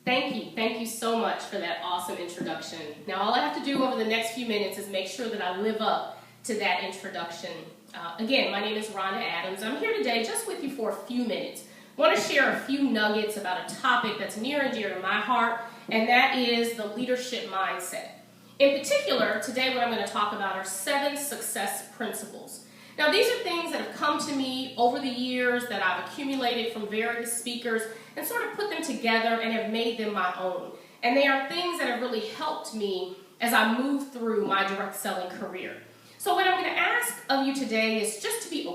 Thank you. Thank you so much for that awesome introduction. Now, all I have to do over the next few minutes is make sure that I live up to that introduction. Again, my name is Rhonda Adams. I'm here today just with you for a few minutes. I want to share a few nuggets about a topic that's near and dear to my heart, and that is the leadership mindset. In particular, today what I'm going to talk about are 7 success principles. Now, these are things that have come to me over the years that I've accumulated from various speakers and sort of put them together and have made them my own. And they are things that have really helped me as I move through my direct selling career. So what I'm going to ask of you today is just to be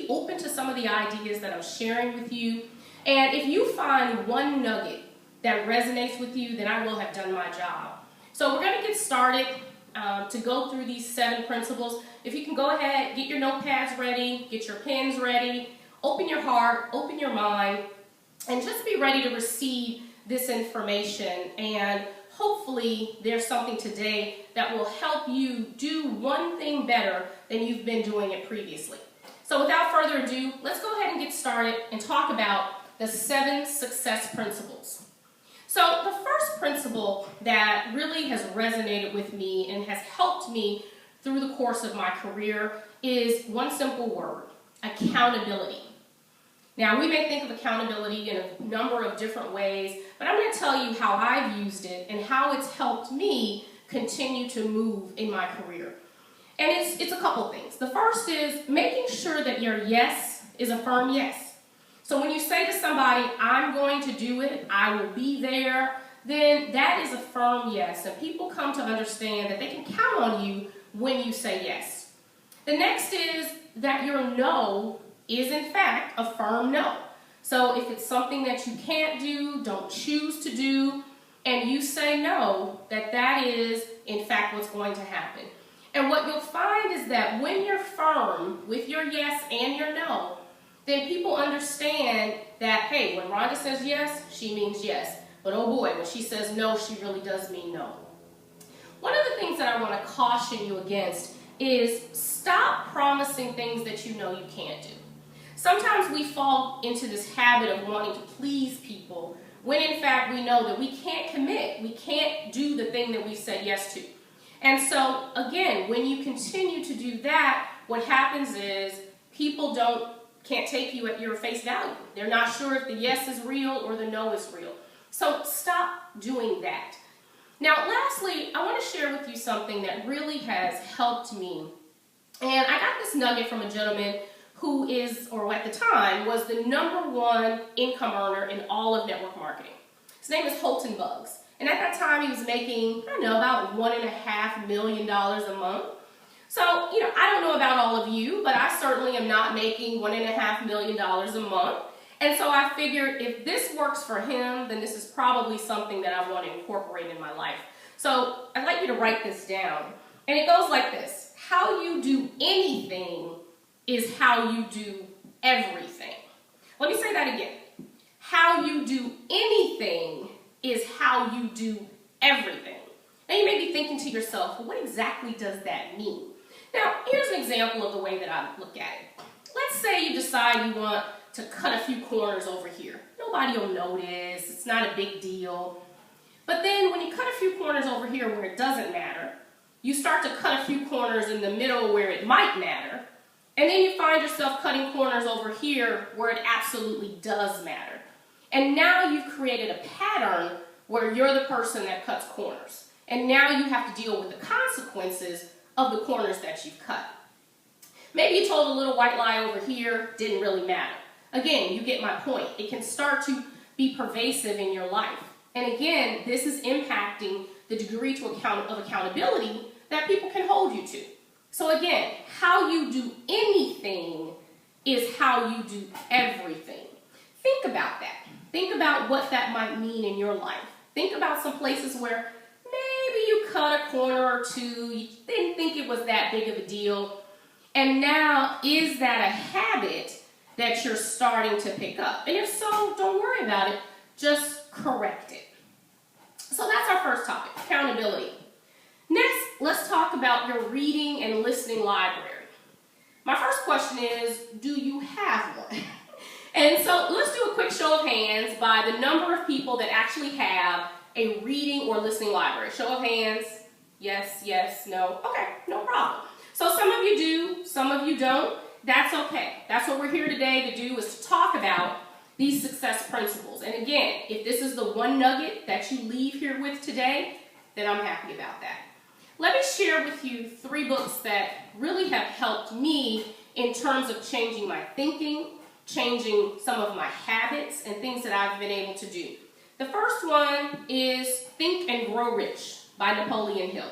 open to some of the ideas that I'm sharing with you. And if you find one nugget that resonates with you, then I will have done my job. So we're going to get started to go through these 7 principles. If you can go ahead, get your notepads ready, get your pens ready, open your heart, open your mind, and just be ready to receive this information. And hopefully there's something today that will help you do one thing better than you've been doing it previously. So without further ado, let's go ahead and get started and talk about the 7 success principles. So the first principle that really has resonated with me and has helped me through the course of my career is one simple word: accountability. Now, we may think of accountability in a number of different ways, but I'm going to tell you how I've used it and how it's helped me continue to move in my career. And it's a couple things. The first is making sure that your yes is a firm yes. So when you say to somebody, I'm going to do it, I will be there, then that is a firm yes. And people come to understand that they can count on you when you say yes. The next is that your no is in fact a firm no. So if it's something that you can't do, don't choose to do, and you say no, that is in fact what's going to happen. And what you'll find is that when you're firm with your yes and your no, then people understand that, hey, when Rhonda says yes, she means yes. But oh boy, when she says no, she really does mean no. One of the things that I want to caution you against is stop promising things that you know you can't do. Sometimes we fall into this habit of wanting to please people when in fact we know that we can't commit. We can't do the thing that we said yes to. And so again, when you continue to do that, what happens is people can't take you at your face value. They're not sure if the yes is real or the no is real. So stop doing that. Now, lastly, I want to share with you something that really has helped me. And I got this nugget from a gentleman who is, or at the time, was the #1 income earner in all of network marketing. His name is Holton Buggs. And at that time, he was making, about $1.5 million a month. So, I don't know about all of you, but I certainly am not making $1.5 million a month. And so I figured if this works for him, then this is probably something that I want to incorporate in my life. So I'd like you to write this down. And it goes like this: how you do anything is how you do everything. Let me say that again. How you do anything is how you do everything. Now you may be thinking to yourself, well, what exactly does that mean? Now, here's an example of the way that I look at it. Let's say you decide you want to cut a few corners over here. Nobody will notice. It's not a big deal. But then when you cut a few corners over here where it doesn't matter, you start to cut a few corners in the middle where it might matter, and then you find yourself cutting corners over here where it absolutely does matter. And now you've created a pattern where you're the person that cuts corners. And now you have to deal with the consequences of the corners that you've cut. Maybe you told a little white lie over here, didn't really matter. Again, you get my point. It can start to be pervasive in your life. And again, this is impacting the degree of accountability that people can hold you to. So again, how you do anything is how you do everything. Think about that. Think about what that might mean in your life. Think about some places where maybe you cut a corner or two, you didn't think it was that big of a deal, and now is that a habit that you're starting to pick up? And if so, don't worry about it, just correct it. So that's our first topic, accountability. Next, let's talk about your reading and listening library. My first question is, do you have one? And so let's do a quick show of hands by the number of people that actually have a reading or listening library. Show of hands. Yes, yes, no. Okay, no problem. So some of you do, some of you don't. That's okay. That's what we're here today to do, is to talk about these success principles. And again, if this is the one nugget that you leave here with today, then I'm happy about that. Let me share with you 3 books that really have helped me in terms of changing my thinking, changing some of my habits, and things that I've been able to do. The first one is Think and Grow Rich by Napoleon Hill.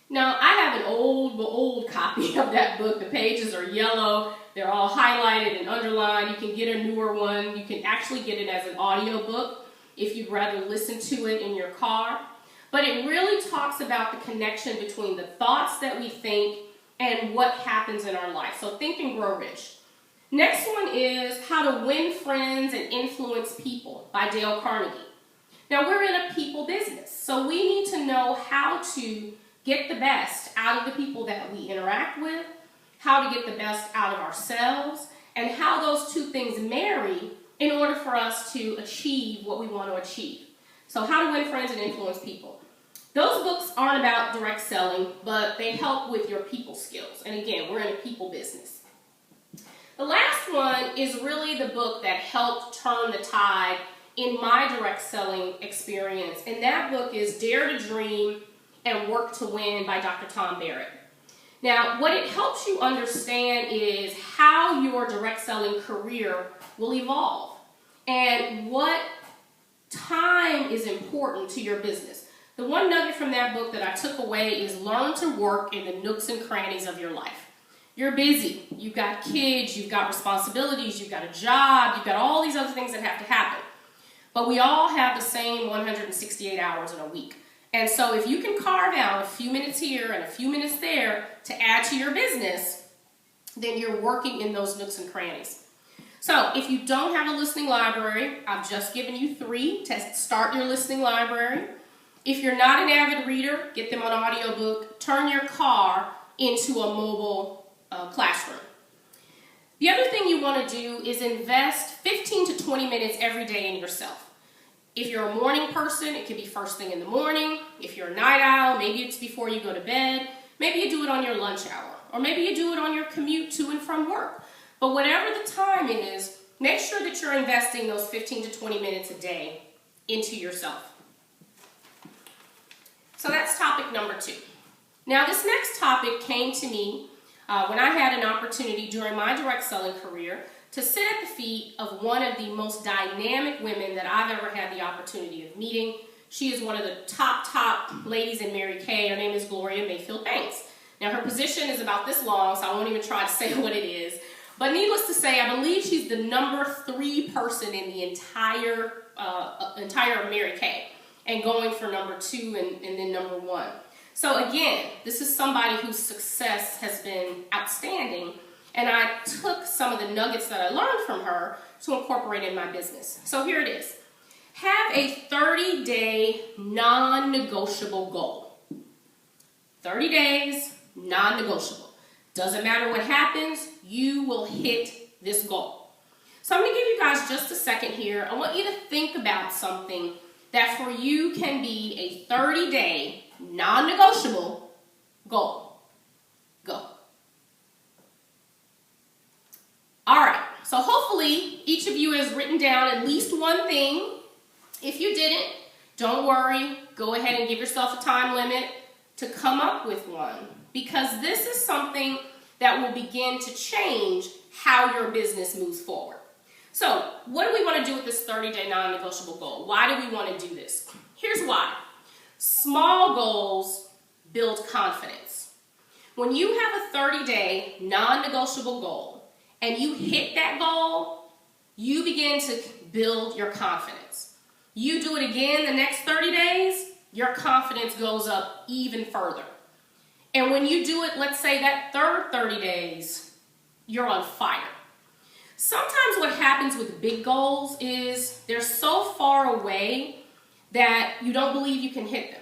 Now, I have an old copy of that book. The pages are yellow. They're all highlighted and underlined. You can get a newer one. You can actually get it as an audio book if you'd rather listen to it in your car. But it really talks about the connection between the thoughts that we think and what happens in our life. So Think and Grow Rich. Next one is How to Win Friends and Influence People by Dale Carnegie. Now, we're in a people business, so we need to know how to get the best out of the people that we interact with, how to get the best out of ourselves, and how those two things marry in order for us to achieve what we want to achieve. So How to Win Friends and Influence People. Those books aren't about direct selling, but they help with your people skills. And again, we're in a people business. The last one is really the book that helped turn the tide in my direct selling experience. And that book is Dare to Dream and Work to Win by Dr. Tom Barrett. Now, what it helps you understand is how your direct selling career will evolve and what time is important to your business. The one nugget from that book that I took away is learn to work in the nooks and crannies of your life. You're busy. You've got kids, you've got responsibilities, you've got a job, you've got all these other things that have to happen. But we all have the same 168 hours in a week. And so if you can carve out a few minutes here and a few minutes there to add to your business, then you're working in those nooks and crannies. So if you don't have a listening library, I've just given you 3 to start your listening library. If you're not an avid reader, get them on audiobook. Turn your car into a mobile classroom. The other thing you want to do is invest 15 to 20 minutes every day in yourself. If you're a morning person, it could be first thing in the morning. If you're a night owl, maybe it's before you go to bed. Maybe you do it on your lunch hour. Or maybe you do it on your commute to and from work. But whatever the time is, make sure that you're investing those 15 to 20 minutes a day into yourself. So that's topic number 2. Now, this next topic came to me when I had an opportunity during my direct selling career to sit at the feet of one of the most dynamic women that I've ever had the opportunity of meeting. She is one of the top ladies in Mary Kay. Her name is Gloria Mayfield Banks. Now, her position is about this long, so I won't even try to say what it is. But needless to say, I believe she's the number 3 person in the entire Mary Kay, and going for number 2 and then number 1. So again, this is somebody whose success has been outstanding, and I took some of the nuggets that I learned from her to incorporate in my business. So here it is. Have a 30-day non-negotiable goal. 30 days, non-negotiable. Doesn't matter what happens, you will hit this goal. So I'm going to give you guys just a second here. I want you to think about something that for you can be a 30-day non-negotiable goal. Go. All right, so hopefully each of you has written down at least one thing. If you didn't, don't worry. Go ahead and give yourself a time limit to come up with one, because this is something that will begin to change how your business moves forward. So what do we want to do with this 30-day non-negotiable goal? Why do we want to do this? Here's why. Small goals build confidence. When you have a 30-day non-negotiable goal and you hit that goal, you begin to build your confidence. You do it again the next 30 days, your confidence goes up even further. And when you do it, let's say that third 30 days, you're on fire. Sometimes what happens with big goals is they're so far away that you don't believe you can hit them.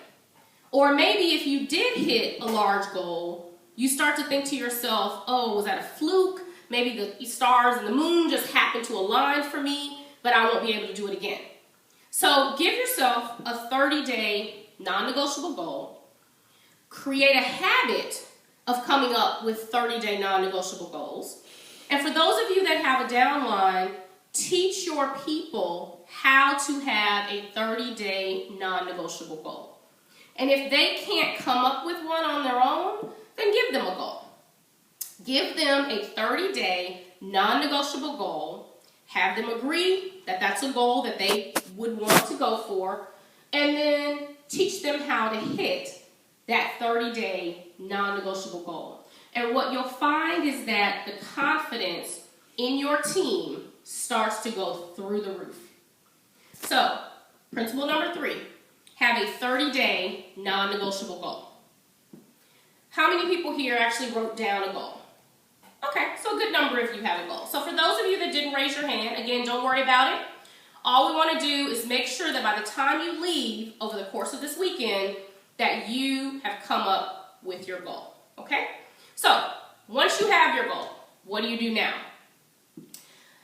Or maybe if you did hit a large goal, you start to think to yourself, oh, was that a fluke? Maybe the stars and the moon just happen to align for me, but I won't be able to do it again. So give yourself a 30-day non-negotiable goal. Create a habit of coming up with 30-day non-negotiable goals. And for those of you that have a downline, teach your people how to have a 30-day non-negotiable goal. And if they can't come up with one on their own, then give them a goal. Give them a 30-day non-negotiable goal. Have them agree that that's a goal that they would want to go for. And then teach them how to hit that 30-day non-negotiable goal. And what you'll find is that the confidence in your team starts to go through the roof. So, principle number 3, have a 30-day non-negotiable goal. How many people here actually wrote down a goal? Okay, so a good number if you have a goal. So for those of you that didn't raise your hand, again, don't worry about it. All we want to do is make sure that by the time you leave over the course of this weekend, that you have come up with your goal, okay? So, once you have your goal, what do you do now?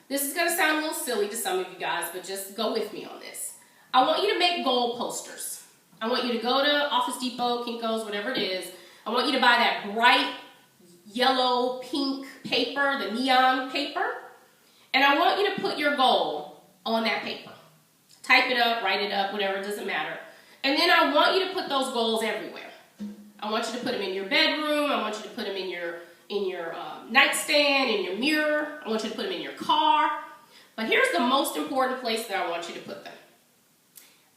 This is going to sound a little silly to some of you guys, but just go with me on this. I want you to make goal posters. I want you to go to Office Depot, Kinko's, whatever it is. I want you to buy that bright yellow, pink paper, the neon paper, and I want you to put your goal on that paper. Type it up, write it up, whatever, it doesn't matter. And then I want you to put those goals everywhere. I want you to put them in your bedroom. I want you to put them in your nightstand, in your mirror. I want you to put them in your car. But here's the most important place that I want you to put them.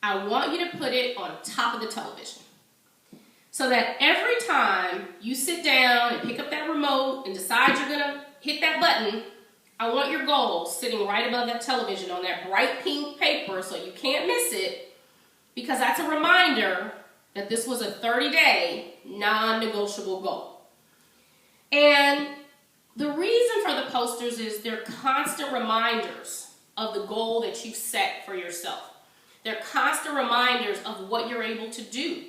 I want you to put it on top of the television. So that every time you sit down and pick up that remote and decide you're going to hit that button, I want your goal sitting right above that television on that bright pink paper so you can't miss it, because that's a reminder that this was a 30-day non-negotiable goal. And the reason for the posters is they're constant reminders of the goal that you've set for yourself. They're constant reminders of what you're able to do.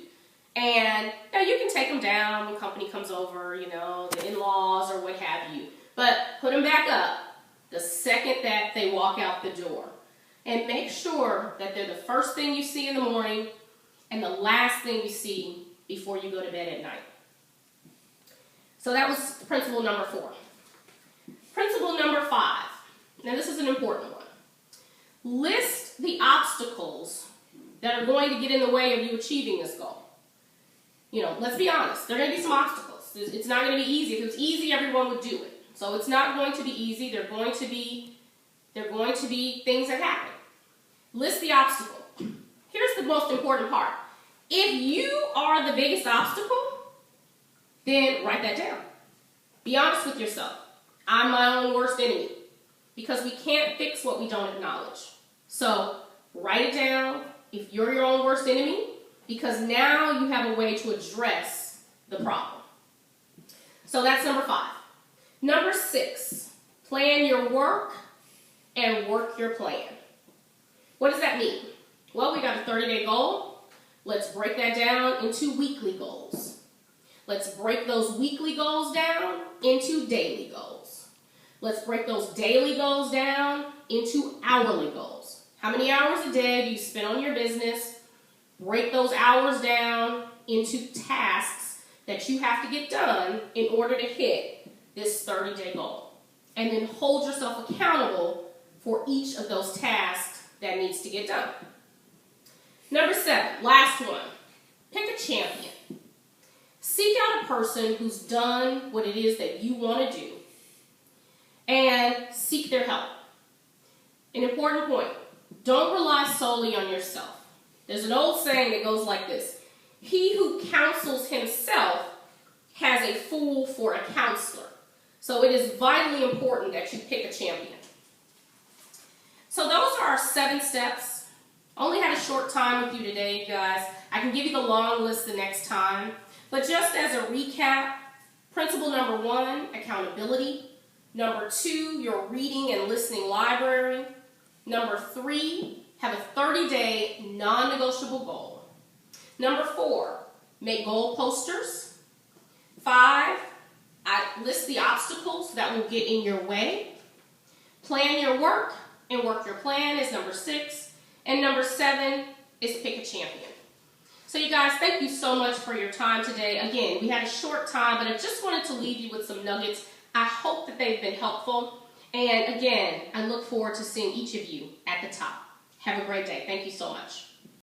And now you can take them down when company comes over, the in-laws or what have you. But put them back up the second that they walk out the door. And make sure that they're the first thing you see in the morning and the last thing you see before you go to bed at night. So that was principle number 4. Principle number 5. Now this is an important one. List the obstacles that are going to get in the way of you achieving this goal. Let's be honest, there are going to be some obstacles. It's not going to be easy. If it was easy, everyone would do it. So it's not going to be easy. There are going to be things that happen. List the obstacle. Here's the most important part. If you are the biggest obstacle, then write that down. Be honest with yourself. I'm my own worst enemy. Because we can't fix what we don't acknowledge. So write it down if you're your own worst enemy, because now you have a way to address the problem. So that's number 5. Number 6, plan your work and work your plan. What does that mean? Well, we got a 30-day goal. Let's break that down into weekly goals. Let's break those weekly goals down into daily goals. Let's break those daily goals down into hourly goals. How many hours a day do you spend on your business? Break those hours down into tasks that you have to get done in order to hit this 30-day goal. And then hold yourself accountable for each of those tasks that needs to get done. Number 7, last one. Pick a champion. Seek out a person who's done what it is that you want to do and seek their help. An important point. Don't rely solely on yourself. There's an old saying that goes like this. He who counsels himself has a fool for a counselor. So it is vitally important that you pick a champion. So those are our 7 steps. I only had a short time with you today, you guys. I can give you the long list the next time. But just as a recap, principle number 1, accountability. Number 2, your reading and listening library. Number 3, have a 30-day non-negotiable goal. Number 4, make goal posters. 5, I list the obstacles that will get in your way. Plan your work and work your plan is number 6. And number 7 is pick a champion. So you guys, thank you so much for your time today. Again, we had a short time, but I just wanted to leave you with some nuggets. I hope that they've been helpful. And again, I look forward to seeing each of you at the top. Have a great day. Thank you so much.